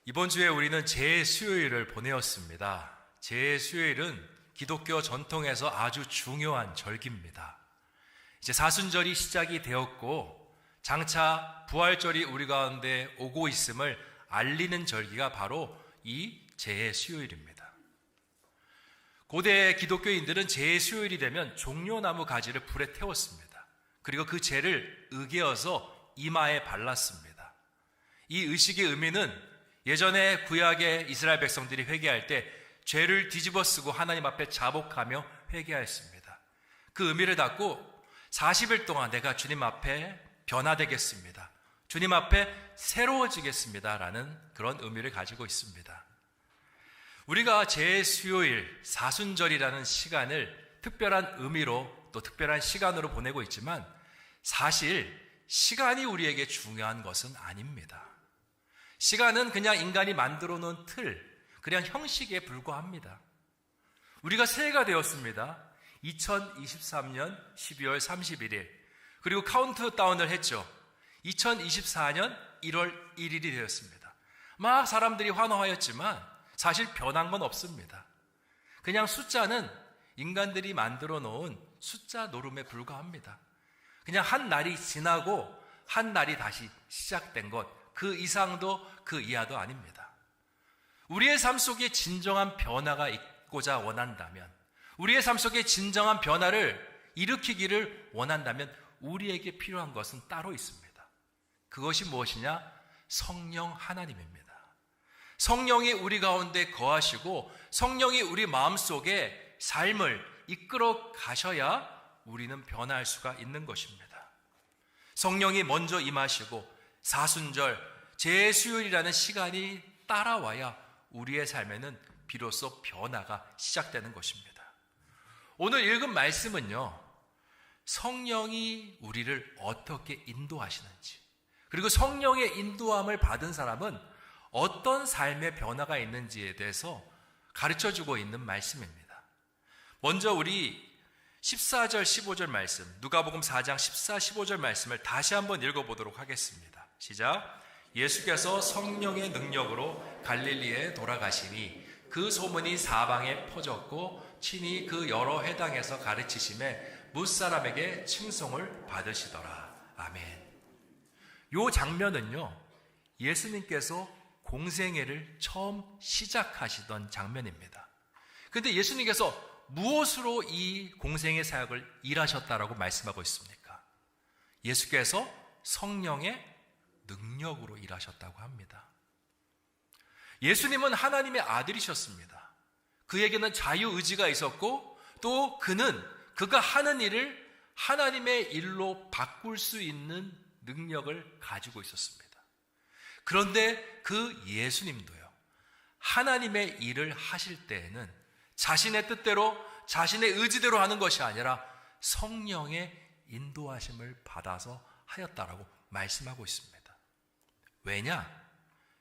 이번 주에 우리는 제수요일을 보내었습니다. 제수요일은 기독교 전통에서 아주 중요한 절기입니다. 이제 사순절이 시작이 되었고 장차 부활절이 우리 가운데 오고 있음을 알리는 절기가 바로 이 제수요일입니다. 고대 기독교인들은 제수요일이 되면 종려나무 가지를 불에 태웠습니다. 그리고 그 재를 으개어서 이마에 발랐습니다. 이 의식의 의미는 예전에 구약의 이스라엘 백성들이 회개할 때 죄를 뒤집어 쓰고 하나님 앞에 자복하며 회개하였습니다. 그 의미를 담고 40일 동안 내가 주님 앞에 변화되겠습니다. 주님 앞에 새로워지겠습니다. 라는 그런 의미를 가지고 있습니다. 우리가 제수요일, 사순절이라는 시간을 특별한 의미로 또 특별한 시간으로 보내고 있지만 사실 시간이 우리에게 중요한 것은 아닙니다. 시간은 그냥 인간이 만들어 놓은 틀, 그냥 형식에 불과합니다. 우리가 새해가 되었습니다. 2023년 12월 31일. 그리고 카운트다운을 했죠. 2024년 1월 1일이 되었습니다. 막 사람들이 환호하였지만 사실 변한 건 없습니다. 그냥 숫자는 인간들이 만들어 놓은 숫자 노름에 불과합니다. 그냥 한 날이 지나고 한 날이 다시 시작된 것, 그 이상도 그 이하도 아닙니다. 우리의 삶 속에 진정한 변화가 있고자 원한다면, 우리의 삶 속에 진정한 변화를 일으키기를 원한다면 우리에게 필요한 것은 따로 있습니다. 그것이 무엇이냐? 성령 하나님입니다. 성령이 우리 가운데 거하시고 성령이 우리 마음속에 삶을 이끌어 가셔야 우리는 변화할 수가 있는 것입니다. 성령이 먼저 임하시고 사순절, 제수요일이라는 시간이 따라와야 우리의 삶에는 비로소 변화가 시작되는 것입니다. 오늘 읽은 말씀은요, 성령이 우리를 어떻게 인도하시는지, 그리고 성령의 인도함을 받은 사람은 어떤 삶의 변화가 있는지에 대해서 가르쳐주고 있는 말씀입니다. 먼저 우리 14절, 15절 말씀, 누가복음 4장 14, 15절 말씀을 다시 한번 읽어보도록 하겠습니다. 시작. 예수께서 성령의 능력으로 갈릴리에 돌아가시니 그 소문이 사방에 퍼졌고 친히 그 여러 회당에서 가르치심에 무사람에게 칭송을 받으시더라. 아멘. 이 장면은요, 예수님께서 공생애를 처음 시작하시던 장면입니다. 그런데 예수님께서 무엇으로 이 공생애 사역을 일하셨다라고 말씀하고 있습니까? 예수께서 성령의 능력으로 일하셨다고 합니다. 예수님은 하나님의 아들이셨습니다. 그에게는 자유의지가 있었고 또 그가 하는 일을 하나님의 일로 바꿀 수 있는 능력을 가지고 있었습니다. 그런데 그 예수님도요, 하나님의 일을 하실 때에는 자신의 뜻대로 자신의 의지대로 하는 것이 아니라 성령의 인도하심을 받아서 하였다라고 말씀하고 있습니다. 왜냐?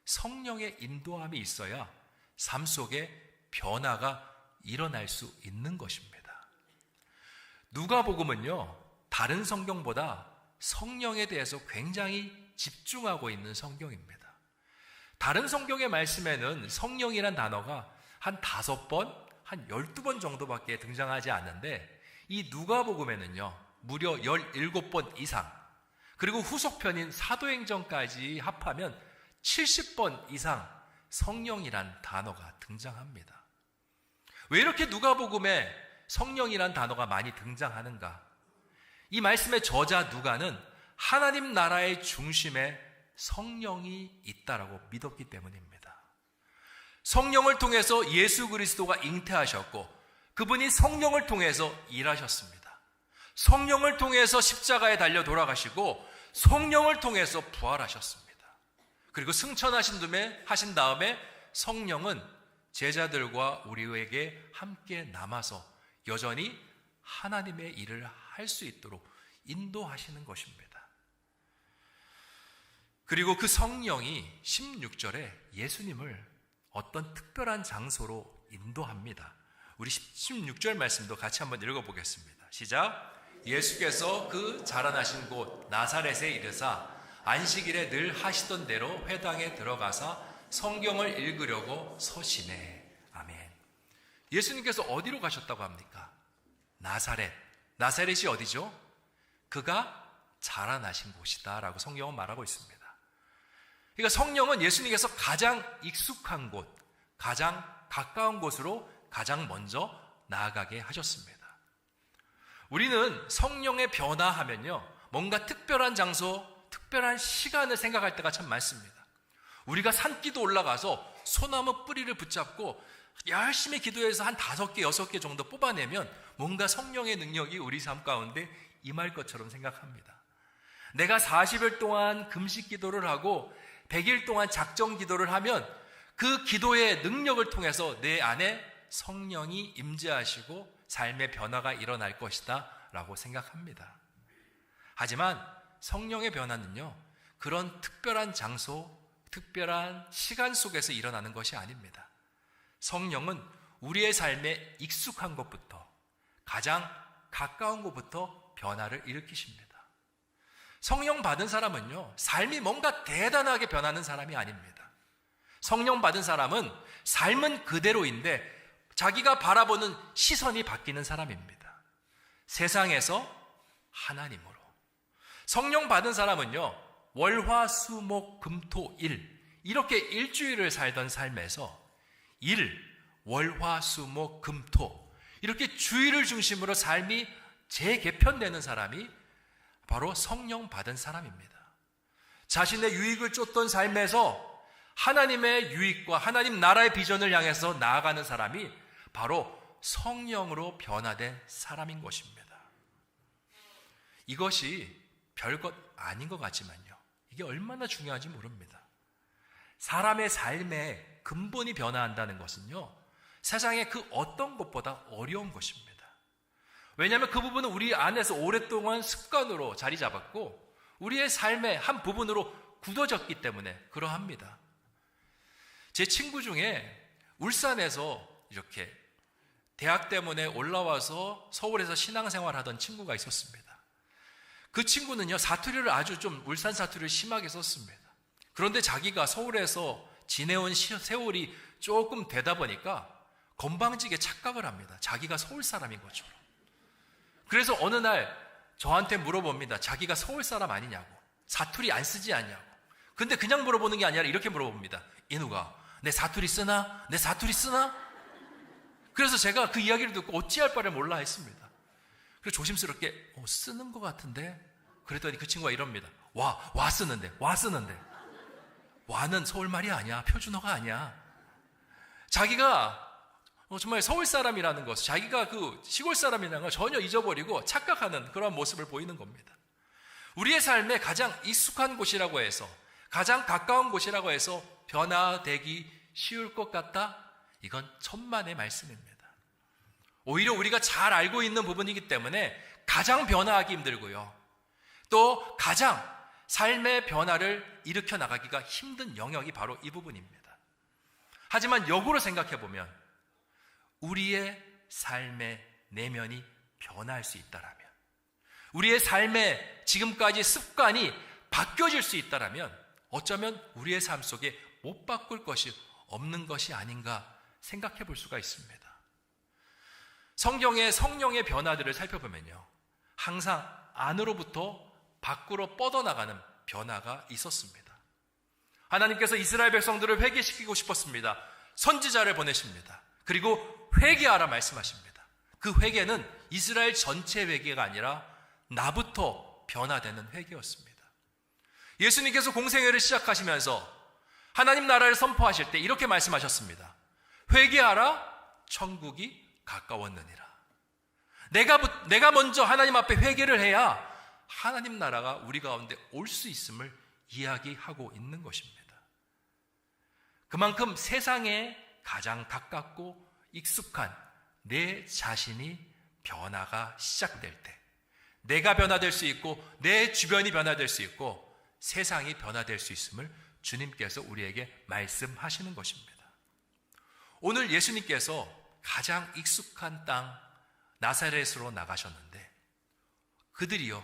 성령의 인도함이 있어야 삶 속에 변화가 일어날 수 있는 것입니다. 누가복음은요, 다른 성경보다 성령에 대해서 굉장히 집중하고 있는 성경입니다. 다른 성경의 말씀에는 성령이란 단어가 한 5번, 한 12번 정도밖에 등장하지 않는데 이 누가복음에는요, 무려 17번 이상, 그리고 후속편인 사도행전까지 합하면 70번 이상 성령이란 단어가 등장합니다. 왜 이렇게 누가복음에 성령이란 단어가 많이 등장하는가? 이 말씀의 저자 누가는 하나님 나라의 중심에 성령이 있다라고 믿었기 때문입니다. 성령을 통해서 예수 그리스도가 잉태하셨고 그분이 성령을 통해서 일하셨습니다. 성령을 통해서 십자가에 달려 돌아가시고 성령을 통해서 부활하셨습니다. 그리고 승천하신 다음에 성령은 제자들과 우리에게 함께 남아서 여전히 하나님의 일을 할 수 있도록 인도하시는 것입니다. 그리고 그 성령이 16절에 예수님을 어떤 특별한 장소로 인도합니다. 우리 16절 말씀도 같이 한번 읽어보겠습니다. 시작. 예수께서 그 자라나신 곳 나사렛에 이르사 안식일에 늘 하시던 대로 회당에 들어가사 성경을 읽으려고 서시네. 아멘. 예수님께서 어디로 가셨다고 합니까? 나사렛. 나사렛이 어디죠? 그가 자라나신 곳이다 라고 성경은 말하고 있습니다. 그러니까 성령은 예수님께서 가장 익숙한 곳, 가장 가까운 곳으로 가장 먼저 나아가게 하셨습니다. 우리는 성령의 변화하면요, 뭔가 특별한 장소, 특별한 시간을 생각할 때가 참 많습니다. 우리가 산기도 올라가서 소나무 뿌리를 붙잡고 열심히 기도해서 한 5개, 6개 정도 뽑아내면 뭔가 성령의 능력이 우리 삶 가운데 임할 것처럼 생각합니다. 내가 40일 동안 금식 기도를 하고 100일 동안 작정 기도를 하면 그 기도의 능력을 통해서 내 안에 성령이 임재하시고 삶의 변화가 일어날 것이다 라고 생각합니다. 하지만 성령의 변화는요, 그런 특별한 장소, 특별한 시간 속에서 일어나는 것이 아닙니다. 성령은 우리의 삶에 익숙한 것부터, 가장 가까운 곳부터 변화를 일으키십니다. 성령 받은 사람은요, 삶이 뭔가 대단하게 변하는 사람이 아닙니다. 성령 받은 사람은 삶은 그대로인데 자기가 바라보는 시선이 바뀌는 사람입니다. 세상에서 하나님으로. 성령 받은 사람은요, 월, 화, 수, 목, 금, 토, 일, 이렇게 일주일을 살던 삶에서 월, 화, 수, 목, 금, 토, 이렇게 주일을 중심으로 삶이 재개편되는 사람이 바로 성령 받은 사람입니다. 자신의 유익을 쫓던 삶에서 하나님의 유익과 하나님 나라의 비전을 향해서 나아가는 사람이 바로 성령으로 변화된 사람인 것입니다. 이것이 별것 아닌 것 같지만요, 이게 얼마나 중요한지 모릅니다. 사람의 삶의 근본이 변화한다는 것은요, 세상의 그 어떤 것보다 어려운 것입니다. 왜냐하면 그 부분은 우리 안에서 오랫동안 습관으로 자리 잡았고 우리의 삶의 한 부분으로 굳어졌기 때문에 그러합니다. 제 친구 중에 울산에서 이렇게 대학 때문에 올라와서 서울에서 신앙생활 하던 친구가 있었습니다. 그 친구는요, 사투리를 아주 좀 울산 사투리를 심하게 썼습니다. 그런데 자기가 서울에서 지내온 세월이 조금 되다 보니까 건방지게 착각을 합니다. 자기가 서울 사람인 것처럼. 그래서 어느 날 저한테 물어봅니다. 자기가 서울 사람 아니냐고, 사투리 안 쓰지 않냐고. 근데 그냥 물어보는 게 아니라 이렇게 물어봅니다. 인우가 내 사투리 쓰나? 내 사투리 쓰나? 그래서 제가 그 이야기를 듣고 어찌할 바를 몰라 했습니다. 그래서 조심스럽게 쓰는 것 같은데, 그랬더니 그 친구가 이럽니다. 와 쓰는데. 와는 서울말이 아니야. 표준어가 아니야. 자기가 정말 서울 사람이라는 것, 자기가 그 시골 사람이라는 걸 전혀 잊어버리고 착각하는 그런 모습을 보이는 겁니다. 우리의 삶에 가장 익숙한 곳이라고 해서, 가장 가까운 곳이라고 해서 변화되기 쉬울 것 같다? 이건 천만의 말씀입니다. 오히려 우리가 잘 알고 있는 부분이기 때문에 가장 변화하기 힘들고요, 또 가장 삶의 변화를 일으켜 나가기가 힘든 영역이 바로 이 부분입니다. 하지만 역으로 생각해 보면 우리의 삶의 내면이 변화할 수 있다라면, 우리의 삶의 지금까지 습관이 바뀌어질 수 있다라면 어쩌면 우리의 삶 속에 못 바꿀 것이 없는 것이 아닌가 생각해 볼 수가 있습니다. 성경의 성령의 변화들을 살펴보면요, 항상 안으로부터 밖으로 뻗어나가는 변화가 있었습니다. 하나님께서 이스라엘 백성들을 회개시키고 싶었습니다. 선지자를 보내십니다. 그리고 회개하라 말씀하십니다. 그 회개는 이스라엘 전체 회개가 아니라 나부터 변화되는 회개였습니다. 예수님께서 공생애를 시작하시면서 하나님 나라를 선포하실 때 이렇게 말씀하셨습니다. 회개하라, 천국이 가까웠느니라. 내가 먼저 하나님 앞에 회개를 해야 하나님 나라가 우리 가운데 올 수 있음을 이야기하고 있는 것입니다. 그만큼 세상에 가장 가깝고 익숙한 내 자신이 변화가 시작될 때, 내가 변화될 수 있고 내 주변이 변화될 수 있고 세상이 변화될 수 있음을 주님께서 우리에게 말씀하시는 것입니다. 오늘 예수님께서 가장 익숙한 땅 나사렛으로 나가셨는데 그들이요,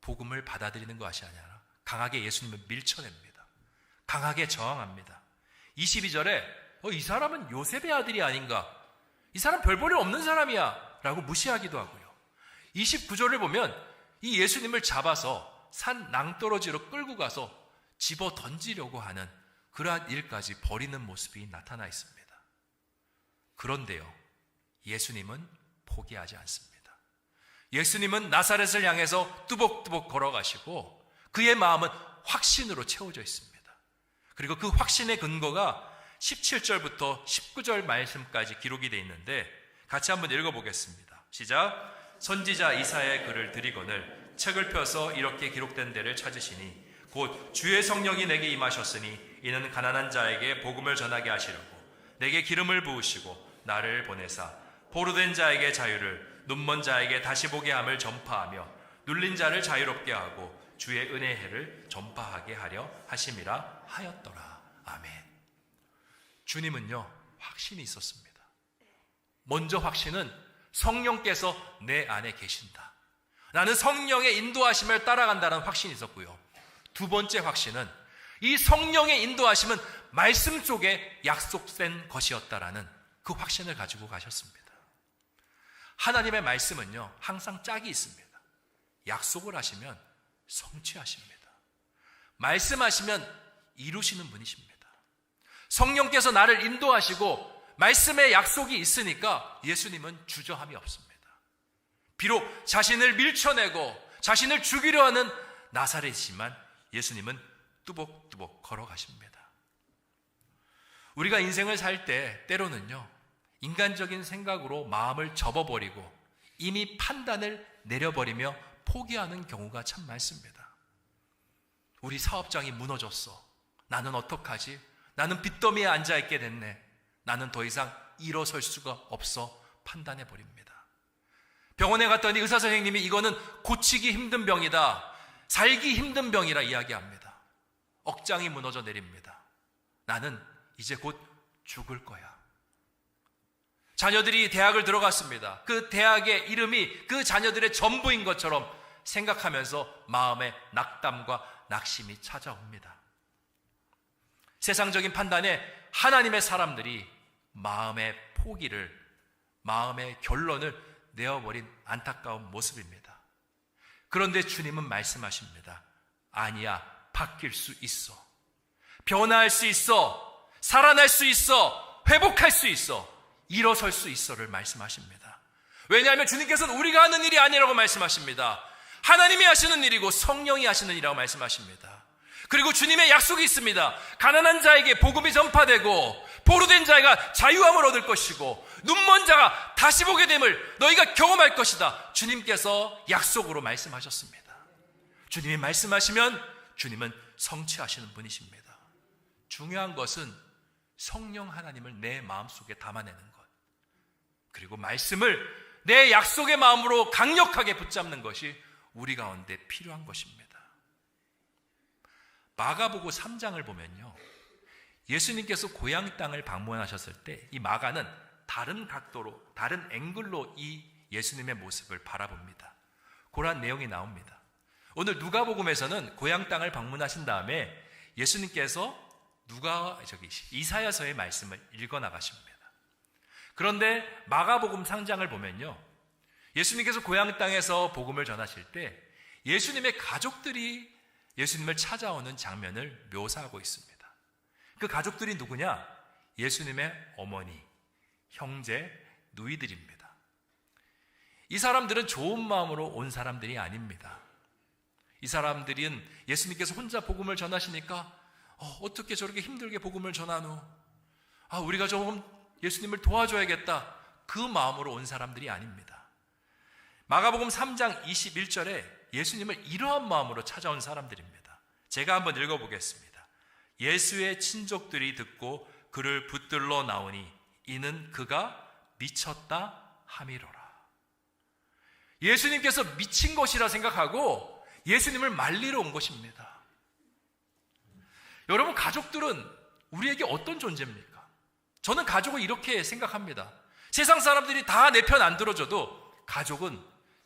복음을 받아들이는 것이 아니라 강하게 예수님을 밀쳐냅니다. 강하게 저항합니다. 22절에 이 사람은 요셉의 아들이 아닌가? 이 사람 별 볼일 없는 사람이야 라고 무시하기도 하고요. 29절을 보면 이 예수님을 잡아서 산 낭떠러지로 끌고 가서 집어 던지려고 하는 그러한 일까지 벌이는 모습이 나타나 있습니다. 그런데요, 예수님은 포기하지 않습니다. 예수님은 나사렛을 향해서 뚜벅뚜벅 걸어가시고 그의 마음은 확신으로 채워져 있습니다. 그리고 그 확신의 근거가 17절부터 19절 말씀까지 기록이 되어 있는데 같이 한번 읽어보겠습니다. 시작. 선지자 이사야의 글을 드리거늘 책을 펴서 이렇게 기록된 데를 찾으시니 곧 주의 성령이 내게 임하셨으니 이는 가난한 자에게 복음을 전하게 하시려고 내게 기름을 부으시고 나를 보내사 포로된 자에게 자유를 눈먼 자에게 다시 보게 함을 전파하며 눌린 자를 자유롭게 하고 주의 은혜의 해를 전파하게 하려 하심이라 하였더라. 아멘. 주님은요, 확신이 있었습니다. 먼저 확신은 성령께서 내 안에 계신다. 나는 성령의 인도하심을 따라간다는 확신이 있었고요. 두 번째 확신은 이 성령의 인도하심은 말씀 속에 약속된 것이었다라는 그 확신을 가지고 가셨습니다. 하나님의 말씀은요, 항상 짝이 있습니다. 약속을 하시면 성취하십니다. 말씀하시면 이루시는 분이십니다. 성령께서 나를 인도하시고 말씀의 약속이 있으니까 예수님은 주저함이 없습니다. 비록 자신을 밀쳐내고 자신을 죽이려 하는 나사렛이지만 예수님은 뚜벅뚜벅 걸어가십니다. 우리가 인생을 살 때 때로는요, 인간적인 생각으로 마음을 접어버리고 이미 판단을 내려버리며 포기하는 경우가 참 많습니다. 우리 사업장이 무너졌어. 나는 어떡하지? 나는 빚더미에 앉아있게 됐네. 나는 더 이상 일어설 수가 없어 판단해버립니다. 병원에 갔더니 의사 선생님이 이거는 고치기 힘든 병이다. 살기 힘든 병이라 이야기합니다. 억장이 무너져 내립니다. 나는 이제 곧 죽을 거야. 자녀들이 대학을 들어갔습니다. 그 대학의 이름이 그 자녀들의 전부인 것처럼 생각하면서 마음에 낙담과 낙심이 찾아옵니다. 세상적인 판단에 하나님의 사람들이 마음의 포기를, 마음의 결론을 내어버린 안타까운 모습입니다. 그런데 주님은 말씀하십니다. 아니야, 바뀔 수 있어. 변화할 수 있어. 살아날 수 있어. 회복할 수 있어. 일어설 수 있어를 말씀하십니다. 왜냐하면 주님께서는 우리가 하는 일이 아니라고 말씀하십니다. 하나님이 하시는 일이고 성령이 하시는 일이라고 말씀하십니다. 그리고 주님의 약속이 있습니다. 가난한 자에게 복음이 전파되고 포로된 자가 자유함을 얻을 것이고 눈먼 자가 다시 보게 됨을 너희가 경험할 것이다. 주님께서 약속으로 말씀하셨습니다. 주님이 말씀하시면 주님은 성취하시는 분이십니다. 중요한 것은 성령 하나님을 내 마음속에 담아내는 것, 그리고 말씀을 내 약속의 마음으로 강력하게 붙잡는 것이 우리 가운데 필요한 것입니다. 마가복음 3장을 보면요, 예수님께서 고향 땅을 방문하셨을 때 이 마가는 다른 각도로, 다른 앵글로 이 예수님의 모습을 바라봅니다. 그러한 내용이 나옵니다. 오늘 누가복음에서는 고향 땅을 방문하신 다음에 예수님께서 이사야서의 말씀을 읽어 나가십니다. 그런데 마가복음 3장을 보면요, 예수님께서 고향 땅에서 복음을 전하실 때 예수님의 가족들이 예수님을 찾아오는 장면을 묘사하고 있습니다. 그 가족들이 누구냐? 예수님의 어머니, 형제, 누이들입니다. 이 사람들은 좋은 마음으로 온 사람들이 아닙니다. 이 사람들은 예수님께서 혼자 복음을 전하시니까 어떻게 저렇게 힘들게 복음을 전하노? 우리가 조금 예수님을 도와줘야겠다. 그 마음으로 온 사람들이 아닙니다. 마가복음 3장 21절에 예수님을 이러한 마음으로 찾아온 사람들입니다. 제가 한번 읽어보겠습니다. 예수의 친족들이 듣고 그를 붙들러 나오니 이는 그가 미쳤다 함이로라. 예수님께서 미친 것이라 생각하고 예수님을 말리러 온 것입니다. 여러분, 가족들은 우리에게 어떤 존재입니까? 저는 가족을 이렇게 생각합니다. 세상 사람들이 다 내 편 안 들어줘도 가족은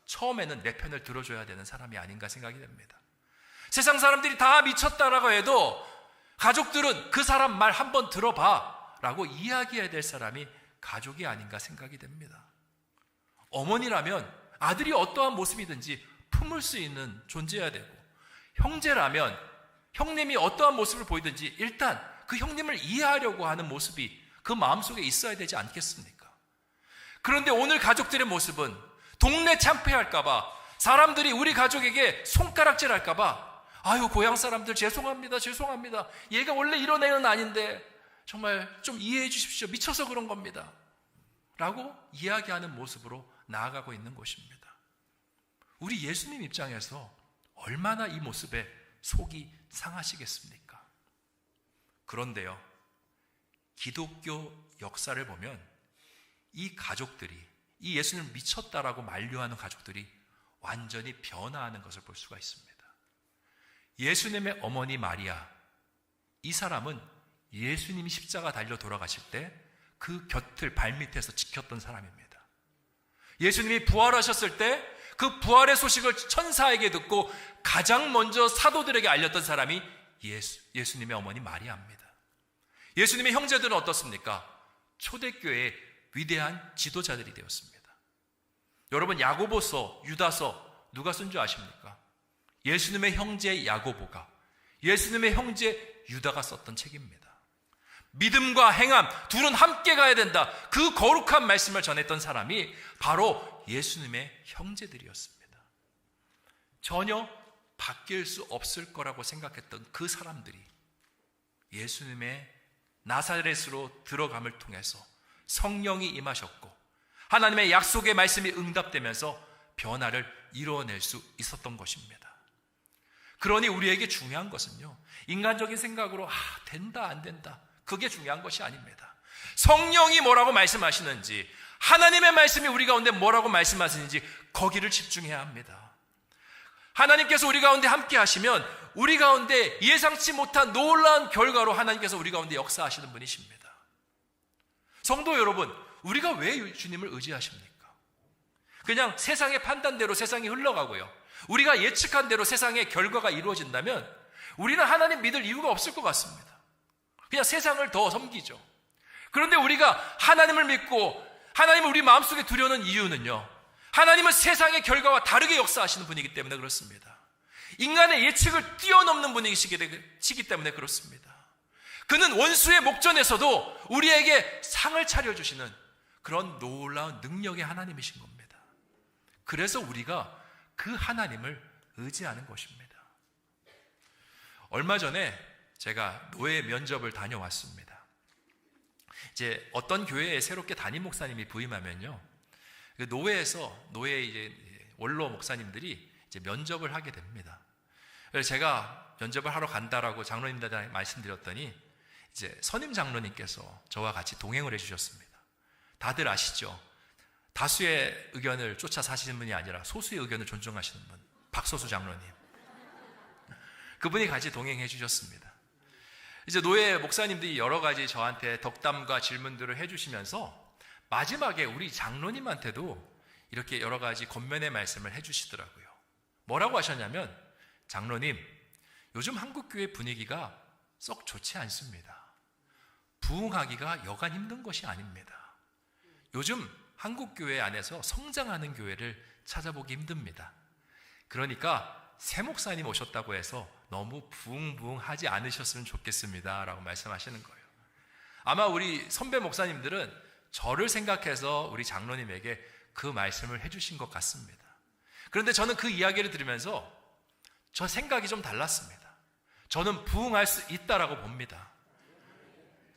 처음에는 내 편을 들어줘야 되는 사람이 아닌가 생각이 됩니다. 세상 사람들이 다 미쳤다라고 해도 가족들은 그 사람 말 한번 들어봐 라고 이야기해야 될 사람이 가족이 아닌가 생각이 됩니다. 어머니라면 아들이 어떠한 모습이든지 품을 수 있는 존재여야 되고, 형제라면 형님이 어떠한 모습을 보이든지 일단 그 형님을 이해하려고 하는 모습이 그 마음속에 있어야 되지 않겠습니까? 그런데 오늘 가족들의 모습은 동네 참패할까봐, 사람들이 우리 가족에게 손가락질 할까봐, 아유 고향 사람들 죄송합니다 얘가 원래 이런 애는 아닌데 정말 좀 이해해 주십시오, 미쳐서 그런 겁니다 라고 이야기하는 모습으로 나아가고 있는 것입니다. 우리 예수님 입장에서 얼마나 이 모습에 속이 상하시겠습니까? 그런데요, 기독교 역사를 보면 이 가족들이, 이 예수님을 미쳤다라고 만류하는 가족들이 완전히 변화하는 것을 볼 수가 있습니다. 예수님의 어머니 마리아, 이 사람은 예수님이 십자가 달려 돌아가실 때 그 곁을 발밑에서 지켰던 사람입니다. 예수님이 부활하셨을 때 그 부활의 소식을 천사에게 듣고 가장 먼저 사도들에게 알렸던 사람이 예수님의 어머니 마리아입니다. 예수님의 형제들은 어떻습니까? 초대교회의 위대한 지도자들이 되었습니다. 여러분, 야고보서, 유다서 누가 쓴 줄 아십니까? 예수님의 형제 야고보가, 예수님의 형제 유다가 썼던 책입니다. 믿음과 행함 둘은 함께 가야 된다, 그 거룩한 말씀을 전했던 사람이 바로 예수님의 형제들이었습니다. 전혀 바뀔 수 없을 거라고 생각했던 그 사람들이 예수님의 나사렛으로 들어감을 통해서 성령이 임하셨고 하나님의 약속의 말씀이 응답되면서 변화를 이루어낼 수 있었던 것입니다. 그러니 우리에게 중요한 것은요, 인간적인 생각으로 된다 안 된다, 그게 중요한 것이 아닙니다. 성령이 뭐라고 말씀하시는지, 하나님의 말씀이 우리 가운데 뭐라고 말씀하시는지 거기를 집중해야 합니다. 하나님께서 우리 가운데 함께 하시면 우리 가운데 예상치 못한 놀라운 결과로 하나님께서 우리 가운데 역사하시는 분이십니다. 성도 여러분, 우리가 왜 주님을 의지하십니까? 그냥 세상의 판단대로 세상이 흘러가고요, 우리가 예측한 대로 세상의 결과가 이루어진다면 우리는 하나님 믿을 이유가 없을 것 같습니다. 그냥 세상을 더 섬기죠. 그런데 우리가 하나님을 믿고 하나님을 우리 마음속에 두려는 이유는요, 하나님은 세상의 결과와 다르게 역사하시는 분이기 때문에 그렇습니다. 인간의 예측을 뛰어넘는 분이시기 때문에 그렇습니다. 그는 원수의 목전에서도 우리에게 상을 차려주시는 그런 놀라운 능력의 하나님이신 겁니다. 그래서 우리가 그 하나님을 의지하는 것입니다. 얼마 전에 제가 노예 면접을 다녀왔습니다. 이제 어떤 교회에 새롭게 담임 목사님이 부임하면요, 노예 이제 원로 목사님들이 이제 면접을 하게 됩니다. 그래서 제가 면접을 하러 간다라고 장로님들한테 말씀드렸더니 이제 선임 장로님께서 저와 같이 동행을 해주셨습니다. 다들 아시죠? 다수의 의견을 쫓아 사시는 분이 아니라 소수의 의견을 존중하시는 분, 박소수 장로님. 그분이 같이 동행해 주셨습니다. 이제 노예 목사님들이 여러 가지 저한테 덕담과 질문들을 해주시면서 마지막에 우리 장로님한테도 이렇게 여러 가지 권면의 말씀을 해주시더라고요. 뭐라고 하셨냐면, 장로님, 요즘 한국교회 분위기가 썩 좋지 않습니다. 부흥하기가 여간 힘든 것이 아닙니다. 요즘 한국교회 안에서 성장하는 교회를 찾아보기 힘듭니다. 그러니까 새 목사님 오셨다고 해서 너무 부흥부흥하지 않으셨으면 좋겠습니다 라고 말씀하시는 거예요. 아마 우리 선배 목사님들은 저를 생각해서 우리 장로님에게 그 말씀을 해주신 것 같습니다. 그런데 저는 그 이야기를 들으면서 저 생각이 좀 달랐습니다. 저는 부흥할 수 있다라고 봅니다.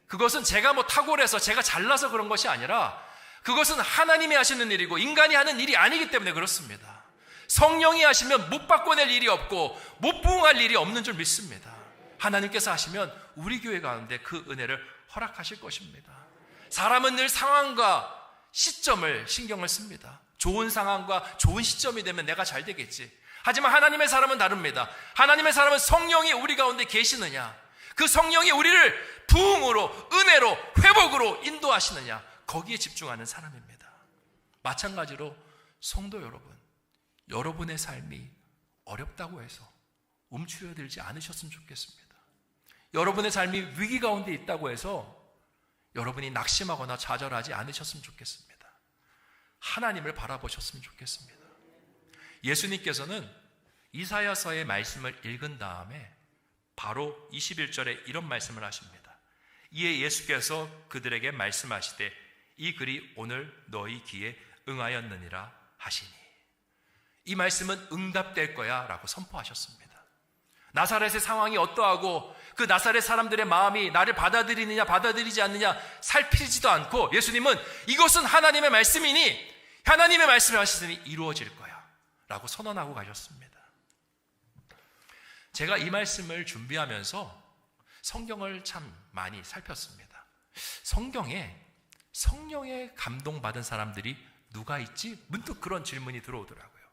그것은 제가 탁월해서 제가 잘나서 그런 것이 아니라 그것은 하나님이 하시는 일이고 인간이 하는 일이 아니기 때문에 그렇습니다. 성령이 하시면 못 바꿔낼 일이 없고 못 부흥할 일이 없는 줄 믿습니다. 하나님께서 하시면 우리 교회 가운데 그 은혜를 허락하실 것입니다. 사람은 늘 상황과 시점을 신경을 씁니다. 좋은 상황과 좋은 시점이 되면 내가 잘 되겠지. 하지만 하나님의 사람은 다릅니다. 하나님의 사람은 성령이 우리 가운데 계시느냐, 그 성령이 우리를 부흥으로, 은혜로, 회복으로 인도하시느냐, 거기에 집중하는 사람입니다. 마찬가지로 성도 여러분, 여러분의 삶이 어렵다고 해서 움츠려들지 않으셨으면 좋겠습니다. 여러분의 삶이 위기 가운데 있다고 해서 여러분이 낙심하거나 좌절하지 않으셨으면 좋겠습니다. 하나님을 바라보셨으면 좋겠습니다. 예수님께서는 이사야서의 말씀을 읽은 다음에 바로 21절에 이런 말씀을 하십니다. 이에 예수께서 그들에게 말씀하시되 이 글이 오늘 너희 귀에 응하였느니라 하시니, 이 말씀은 응답될 거야 라고 선포하셨습니다. 나사렛의 상황이 어떠하고 그 나사렛 사람들의 마음이 나를 받아들이느냐 받아들이지 않느냐 살피지도 않고 예수님은 이것은 하나님의 말씀이니 하나님의 말씀을 하시더니 이루어질 거야 라고 선언하고 가셨습니다. 제가 이 말씀을 준비하면서 성경을 참 많이 살폈습니다. 성경에 성령에 감동받은 사람들이 누가 있지? 문득 그런 질문이 들어오더라고요.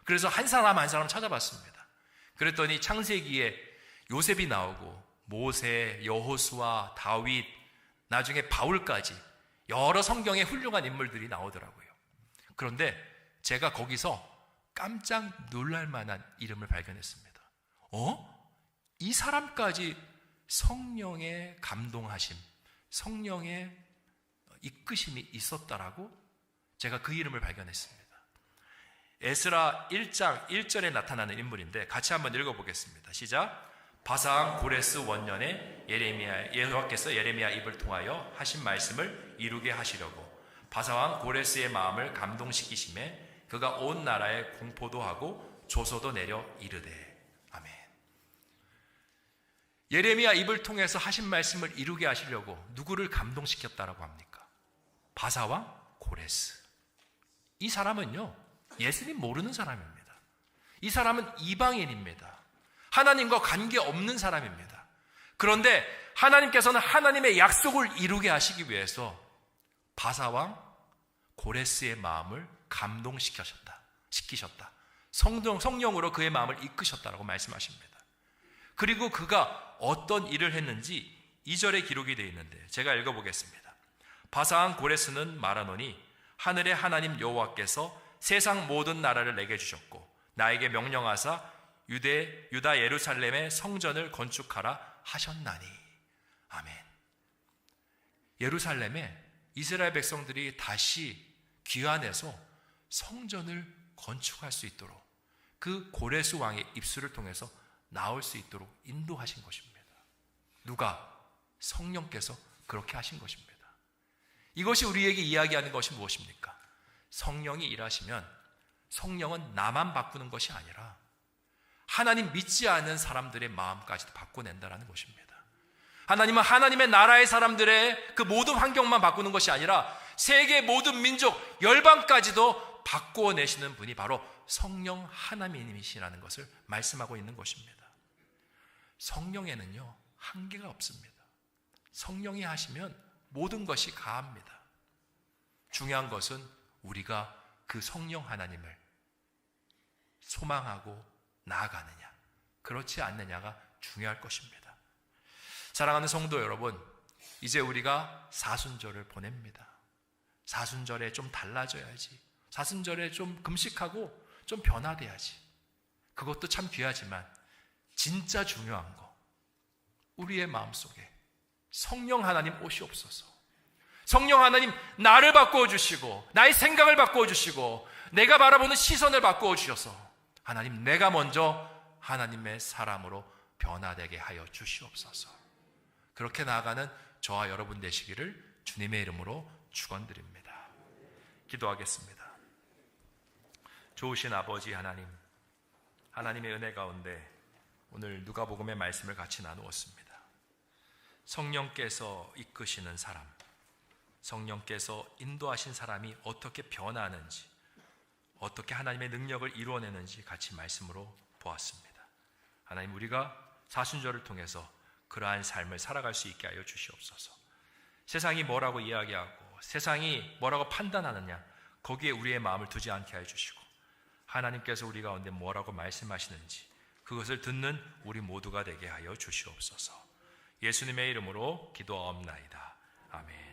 그래서 한 사람 한 사람 찾아봤습니다. 그랬더니 창세기에 요셉이 나오고 모세, 여호수아, 다윗, 나중에 바울까지 여러 성경의 훌륭한 인물들이 나오더라고요. 그런데 제가 거기서 깜짝 놀랄 만한 이름을 발견했습니다. 이 사람까지 성령의 감동하심, 성령의 이끄심이 있었다라고? 제가 그 이름을 발견했습니다. 에스라 1장 1절에 나타나는 인물인데 같이 한번 읽어보겠습니다. 시작. 바사왕 고레스 원년에 여호와께서 예레미야 입을 통하여 하신 말씀을 이루게 하시려고 바사왕 고레스의 마음을 감동시키심에 그가 온 나라에 공포도 하고 조소도 내려 이르되. 아멘. 예레미야 입을 통해서 하신 말씀을 이루게 하시려고 누구를 감동시켰다라고 합니까? 바사왕 고레스. 이 사람은요, 예수님 모르는 사람입니다. 이 사람은 이방인입니다. 하나님과 관계없는 사람입니다. 그런데 하나님께서는 하나님의 약속을 이루게 하시기 위해서 바사왕 고레스의 마음을 감동시키셨다. 성령으로 그의 마음을 이끄셨다라고 말씀하십니다. 그리고 그가 어떤 일을 했는지 2절에 기록이 되어 있는데 제가 읽어보겠습니다. 바사왕 고레스는 말하노니 하늘의 하나님 여호와께서 세상 모든 나라를 내게 주셨고 나에게 명령하사 유다 예루살렘의 성전을 건축하라 하셨나니. 아멘. 예루살렘에 이스라엘 백성들이 다시 귀환해서 성전을 건축할 수 있도록 그 고레스 왕의 입술을 통해서 나올 수 있도록 인도하신 것입니다. 누가? 성령께서 그렇게 하신 것입니다. 이것이 우리에게 이야기하는 것이 무엇입니까? 성령이 일하시면 성령은 나만 바꾸는 것이 아니라 하나님 믿지 않는 사람들의 마음까지도 바꿔낸다는 것입니다. 하나님은 하나님의 나라의 사람들의 그 모든 환경만 바꾸는 것이 아니라 세계 모든 민족, 열방까지도 바꿔내시는 분이 바로 성령 하나님이시라는 것을 말씀하고 있는 것입니다. 성령에는요, 한계가 없습니다. 성령이 하시면 모든 것이 가합니다. 중요한 것은 우리가 그 성령 하나님을 소망하고 나아가느냐, 그렇지 않느냐가 중요할 것입니다. 사랑하는 성도 여러분, 이제 우리가 사순절을 보냅니다. 사순절에 좀 달라져야지. 사순절에 좀 금식하고 좀 변화돼야지. 그것도 참 귀하지만 진짜 중요한 거, 우리의 마음속에 성령 하나님 오시옵소서. 성령 하나님 나를 바꾸어 주시고 나의 생각을 바꾸어 주시고 내가 바라보는 시선을 바꾸어 주셔서 하나님, 내가 먼저 하나님의 사람으로 변화되게 하여 주시옵소서. 그렇게 나아가는 저와 여러분 되시기를 주님의 이름으로 축원드립니다. 기도하겠습니다. 좋으신 아버지 하나님, 하나님의 은혜 가운데 오늘 누가복음의 말씀을 같이 나누었습니다. 성령께서 이끄시는 사람, 성령께서 인도하신 사람이 어떻게 변화하는지, 어떻게 하나님의 능력을 이루어내는지 같이 말씀으로 보았습니다. 하나님, 우리가 사순절을 통해서 그러한 삶을 살아갈 수 있게 하여 주시옵소서. 세상이 뭐라고 이야기하고 세상이 뭐라고 판단하느냐, 거기에 우리의 마음을 두지 않게 하여 주시고 하나님께서 우리 가운데 뭐라고 말씀하시는지 그것을 듣는 우리 모두가 되게 하여 주시옵소서. 예수님의 이름으로 기도하옵나이다. 아멘.